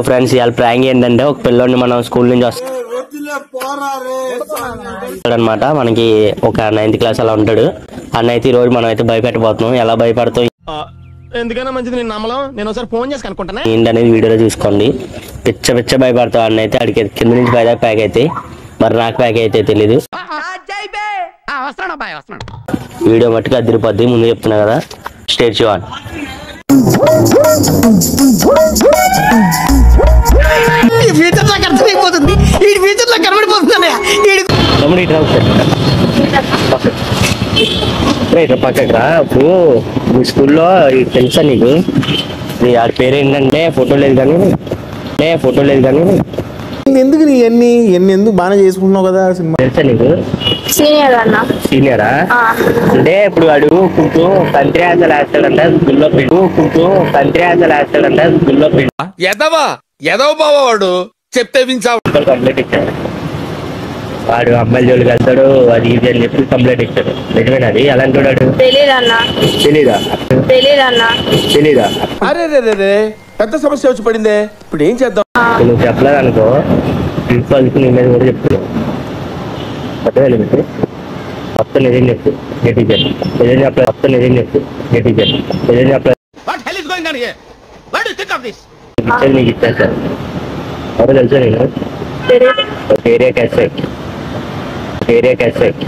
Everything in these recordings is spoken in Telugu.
ఫ్రెండ్స్ ఇవాళ ప్రాంక్ ఏంటంటే ఒక పిల్లోడిని మనం స్కూల్ నుంచి వస్తాడనమాట. మనకి ఒక 9th క్లాస్ అలా ఉంటాడు. అన్నైతే ఈ రోజు మనం అయితే భయపెట్టబోతున్నాం. ఎలా భయపడతాం ఎందుకన్నా మంచిది నేను నమ్మలం. నేను ఒకసారి ఫోన్ చేసి కనుక్కుంటాను ఏంటనేది వీడియోలో చూసుకోండి. పిచ్చ పిచ్చ భయపడతావు. అన్నైతే అడిగి కింద నుంచి పైదాకా ప్యాక్ అయితే మరి నాకు ప్యాక్ అయితే తెలీదు. వీడియో మట్టుకు అదిరిపోద్ది. ముందు చెప్తున్నా కదా, స్టేట్ చూడండి. పక్కరా ఇప్పుడు మీ స్కూల్లో తెలుసా నీకు? ఆడి పేరు ఏంటంటే ఫోటో లేదు కానీ ఎందుకు నీ ఎన్ని ఎందుకు బాగా చేసుకుంటున్నావు కదా సినిమా? తెలుసా నీకు? సీనియరా అంటే ఇప్పుడు వాడు కుంటూ కంట్రీ ఆశలు వేస్తాడంట స్కూల్లో వాడు చెప్తే కంప్లైంట్ ఇచ్చాడు. వాడు అమ్మాయిల జోలికి వెళ్తాడు అది ఇది అని చెప్పి కంప్లైంట్ ఇచ్చాడు. నిజమేనా అది? అలాంటి వాడు తెలీదా? అరే పెద్ద సమస్య వచ్చి పడిందే, ఇప్పుడు ఏం చేద్దాం? నువ్వు చెప్పలేదు అనుకో, ప్రిన్సిపాల్కి నీ మీద కూడా చెప్తున్నావు. మొత్తం నిజం చెప్పు ఏ టీచర్. నిజం చెప్పలేదు. మొత్తం నిజం చెప్పు ఏ టీచర్. నిజం చెప్పలేదు. నీకు ఇచ్చాను సార్. ఎవరో తెలుసా నేను? ఏరియా క్యాసెట్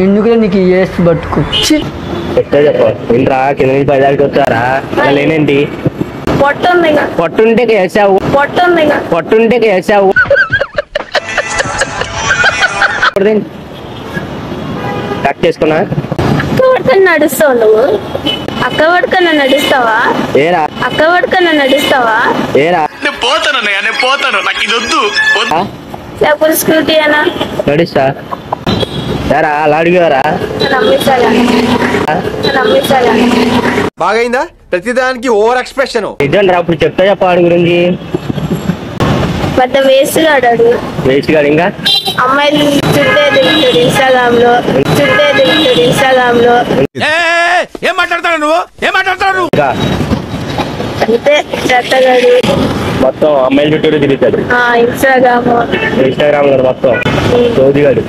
ఎందుకు నీకు బట్టుకు చెప్తా చెప్పు. ఏంట్రా కింద నుంచి పైదాడికి వచ్చారా? లేనేంటి? పొట్టుంటే వేసావు కట్ చేసుకున్నా నడుస్తావు నువ్వు. అక్క పడుకన్నా నడుస్తావా? ఏరా నేను పోతాను నాకు ఇది వద్దు. స్కూటీ అనా నడుస్తా సారా? అలా అడిగారా? బాగైందా? ప్రతిదానికి ఓవర్ ఎక్స్ప్రెషన్. నిజం రా. ఇప్పుడు చెప్తా వాడి గురించి. పెద్ద వేస్ట్ గాడు ఇంకా అమ్మాయిలు చుట్టే దిగుతాడు ఇన్స్టాగ్రామ్ లో ఏం మాట్లాడతాడు నువ్వు? ఇంకా అంతే చెత్తగాడు. మొత్తం అమ్మాయిల చుట్టూ తిరుగుతాడు. ఇన్స్టాగ్రామ్ లో మొత్తం చోదిగాడు.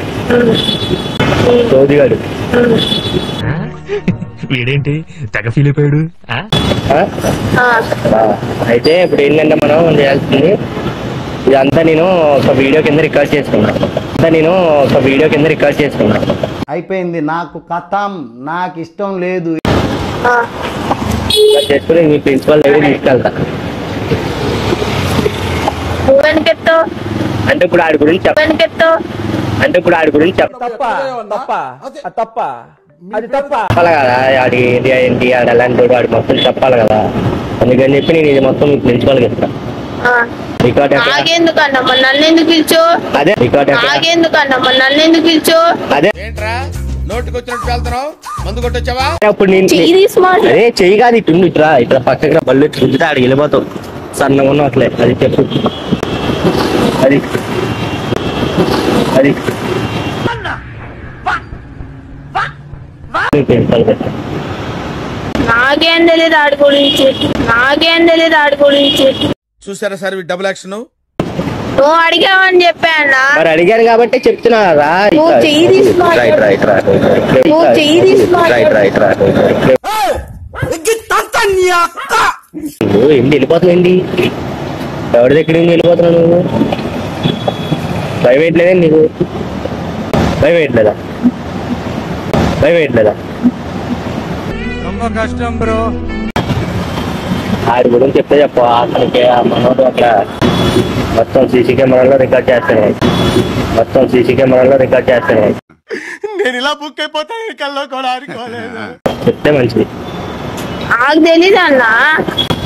వీడేంటి తెగ ఫీల్ అయిపోయాడు? అయితే ఇప్పుడు ఏంటంటే మనం చేయాల్సింది ఇదంతా నేను ఒక వీడియో కింద రికార్డ్ చేసుకున్నా. అయిపోయింది. నాకు కథం, నాకు ఇష్టం లేదు. చేసుకుని మీ ప్రిన్సిపల్ దగ్గర తీసుకెళ్తా. అంటే ఇప్పుడు ఆడి గురించి చెప్పాలి కదా. ఆడి ఏంటి ఆడు ఎలాంటి ఆడి మొత్తం చెప్పాలి కదా. అందుకని చెప్పి నేను ఇది మొత్తం మీ ప్రిన్సిపల్కి ఇస్తాను. అదే చెయ్యి కాదు, ఇట్లా పక్కకి బళ్ళు రుద్దితే ఆడికి వెళ్ళిపోతావు. సన్నగా ఉన్నావు అట్లే. అది చెప్పు. అది నాకేం తెలియదు ఆడి గురించి. చూసారా సార్ డబుల్ యాక్షన్? నువ్వు అడిగావని చెప్పానా? మరి అడిగాను కాబట్టి చెప్తున్నా కదా. ఏంటి వెళ్ళిపోతున్నాండి? ఎవరి దగ్గర వెళ్ళిపోతున్నావు నువ్వు? భయం వేయట్లేదండి నీకు? భయం వేయట్లేదా? కష్టం బ్రో. ఆడి గురించి చెప్తే చెప్పు. అతనికి ఆ మనోడు అక్కడ మొత్తం సీసీ కెమెరాలో రికార్డ్ చేస్తాను. నేను ఇలా బుక్ అయిపోతాను కల్లో కూడా ఆడుకోలేదు. చెప్తే మంచిది. నాకు తెలీదు అన్న.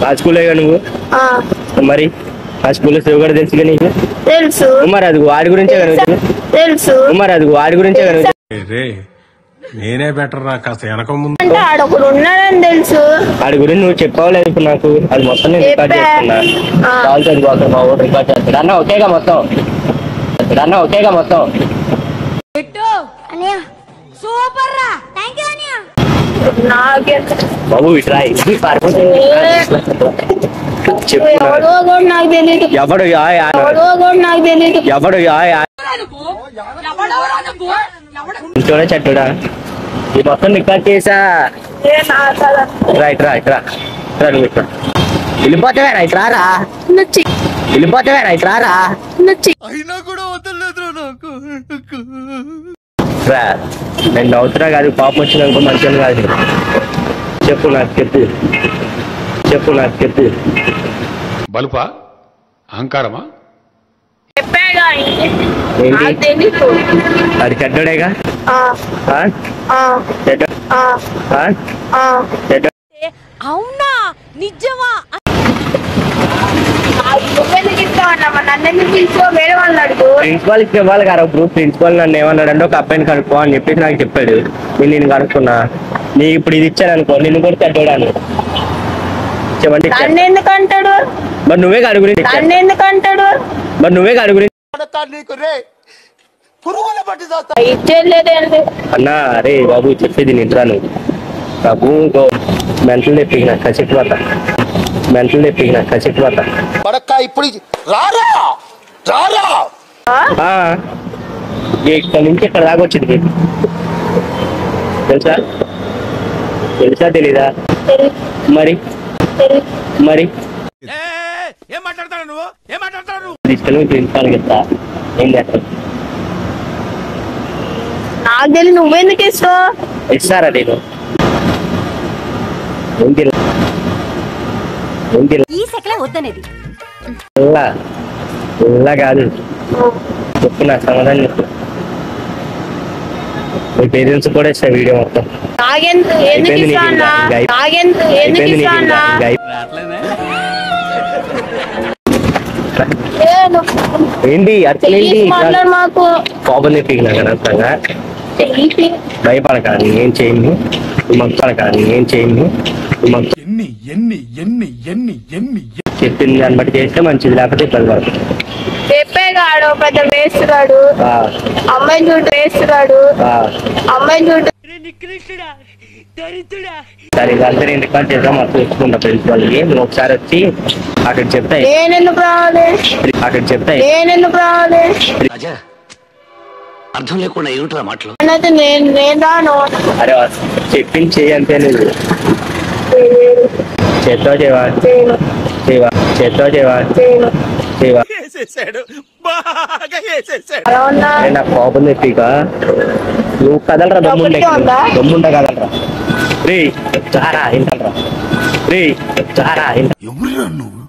ఆ స్కూలే నువ్వు? మరి ఆ స్కూల్లో సేవ్ కూడా తెలుసుగా నీకు? తెలుసు. మరి అది వాడి గురించే నేనే బెటర్ రా, కాస్త వెనక ముందు. అంటే ఆడొకడు ఉన్నాడని తెలుసు. వాడి గురించి నువ్వు చెప్పావు ఇప్పుడు నాకు. అది మొత్తం నేను రికార్డ్ చేస్తున్నా. మా ఊరు రికార్డ్ చేస్తాడు అన్న. ఓకేగా మొత్తం? బాబు ఇట్రా. చెప్పు ఎవడో కూడా నాకు తెలియదు. ఎవడు ఎవడో కూడా నాకు తెలియదు. ఎవడు చూడ చెట్టుడా ఈ మొత్తం రికార్డ్ చేసా. రైట్ నువ్వు ఇక్కడ వెళ్ళిపోతావే. రైట్ రారా, వెళ్ళిపోతావే. రైట్ రారా, అయినా కూడా వదలలేదు నాకు. రా. నేను నవ్వుతున్నా కాదు, పాపం వచ్చినాక మంచిగా కాదు. చెప్పు నాకు చెప్పు. బలుపా అహంకారమా? చెప్పాగా ఏంటి నాకు తెలీదు. అది చెడ్డోడేగా. అవునా నిజమా? నువ్వెందుకు ఇస్తావన్నా? నన్ను తీసుకో, వేరే వాళ్ళు అడుగు. ప్రిన్సిపాల్ ఇవ్వాలి కదా. ఇప్పుడు ప్రిన్సిపాల్ నన్ను ఏమన్నాడు, ఒక అబ్బాయిని కనుక్కో అని చెప్పేసి నాకు చెప్పాడు. నేను కనుక్కున్నా. నీకు ఇప్పుడు ఇది ఇచ్చాను అనుకో, నిన్ను కూడా చెడ్డోడాను చెప్పండి. నన్ను ఎందుకు అంటాడు? మరి నువ్వే అడుగు. నన్ను ఎందుకు అంటాడు? మరి నువ్వే అడుగు. నీకు రే పురుగుల పట్టి ఇచ్చేయలేదేంటి? అన్నా అరే బాబు చెప్పేది నిద్రాను బాబు. మెంటలు తెప్పిన కసిపోతా. పడక్క ఇప్పుడు రారా ఇక్కడ నుంచి ఇక్కడ దాకా వచ్చింది. తెలుసా తెలీదా? మరి ఏం మాట్లాడతాడు నువ్వు? తీసుకెళ్ళి ప్రిన్సిపాల్కి ఇస్తా. ఏం చేస్తాను? నాకు తెలియదు. నువ్వెందుకు ఇస్తావు? ఇస్తారా నేను? ఈ సెకలే వద్దనేది. ఇలా కాదు, చెప్పు నా సమాధానం చెప్పు. మీ పేరెంట్స్ కూడా ఇస్తా వీడియో మొత్తం. ఎందుకు ఇస్తావన్నా? ఏంటి అట్లేంటి మాకు కోపం తెప్పినా కదా. భయపడకాని ఏం చేయండి, పడకాని ఏం చేయండి. చెప్పింది దాన్ని బట్టి చేస్తే మంచిది, లేకపోతే ఇబ్బంది పడుతుంది. చెప్పేగాడు పెద్ద వేస్తున్నాడు. అమ్మాయిని చూడు వేస్తున్నాడు. అమ్మాయిని చూడు. సరే ఇదంతా నేను రికార్డ్ చేద్దాం. మొత్తం తెచ్చుకుంటా ప్రిన్సిపాల్కి. నువ్వు ఒకసారి వచ్చి అక్కడ చెప్తాయి. నేనెందుకు రావాలి? అర్థం లేకుండా ఏమిట్రా మాటలు? నేను రాను. అరే చెప్పింది చెయ్యి అంతే. నువ్వు చేస్తావు చేయవా నాకు కోపం తెప్పిక. నువ్వు కదలరా, దమ్ముంటా కదలరా. రే చారా ఇంటరా. ఎవరురా నువ్వు?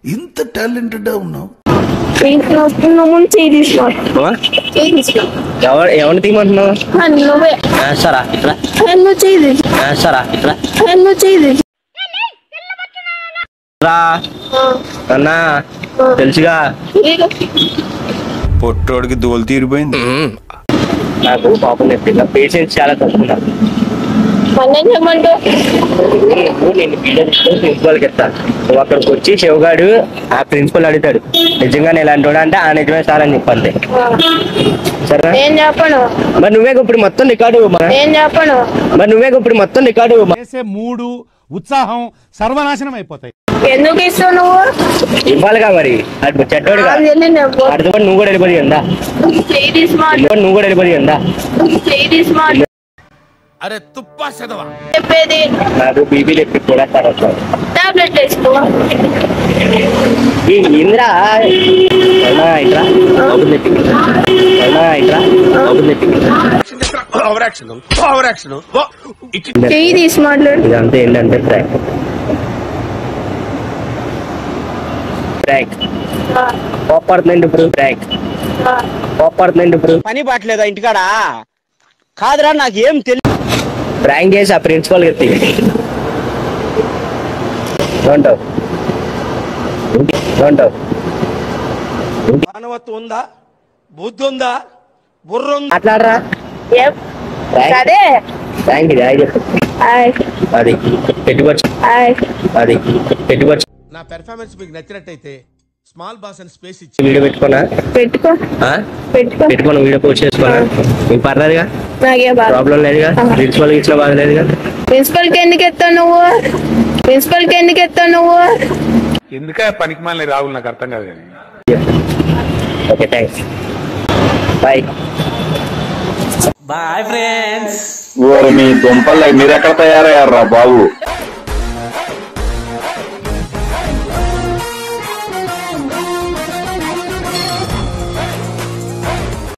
ఇంత టాలెంటెడ్ ఉన్నావు. ఎవరిని తీయమంటున్నావు? నువ్వే సరా ఇట్లా రా అన్నా. తెలుసుగా పొట్టోడికి దోలు తీరిపోయింది. నాకు పాపం తెప్పిక. పేషెన్స్ చాలా తక్కువ. నేను ప్రిన్సిపాల్కి ఇస్తాను. నువ్వు అక్కడికి వచ్చి శివగాడు ఆ ప్రిన్సిపల్ అడుగుతాడు నిజంగానే ఇలాంటి వాడు అంటే, ఆ నిజమే సార్ అని చెప్పండి. సరే మరి నువ్వే ఇప్పుడు మొత్తం రికార్డు. చేసే మూడు ఉత్సాహం సర్వనాశనం అయిపోతాయి. ఎందుకు ఇస్తావు నువ్వు? ఇవ్వాలిగా మరి. అటు చెడ్డోడుగా అటు నువ్వు కూడా వెళ్ళిపోయి ఉందా? అరే తుప్పా చదవా చెప్పేది. నాకు బీపీ తెప్పి కూడా తర్వాత టాబ్లెట్ వేసుకో. ఇంద్రా ఇట్రా చెయ్యి తీసి మాట్లాడు. ఇదంతా ఏంటంటే పని పట్టలేదా ఇంటికాడ? కాదురా నాకేం తెలియదు. ప్రాంక్ చేసి ఆ ప్రిన్సిపల్ ఎత్తి మానవత్వం ఉందా? బుద్ధి ఉందా? బుర్ర ఉందా? మాట్లాడరా. అదే ప్రాంక్ ఇది అది పెట్టుకోవచ్చు. నా పెర్ఫార్మెన్స్ మీకు నచ్చినట్టయితే స్మాల్ బాస్ అని స్పేస్ ఇచ్చి వీడియో పెట్టుకోనా? పెట్టుకోను. వీడియో పోస్ట్ చేసుకోనా? మీకు పర్లేదుగా? ప్రాబ్లం లేదుగా? ప్రిన్సిపల్ ఇట్లా బాగలేదుగా? ప్రిన్సిపల్ కి ఎందుకు ఎత్తావు నువ్వు? ప్రిన్సిపల్ కి ఎందుకు ఎత్తావు నువ్వు? ఎందుక పనికి మాలి రాహుల్ నాకు అర్థం కాదు కానీ ఓకే థ్యాంక్స్ బాయ్. మీ దుంపలు మీరు ఎక్కడ తయారయ్యారా బాబు?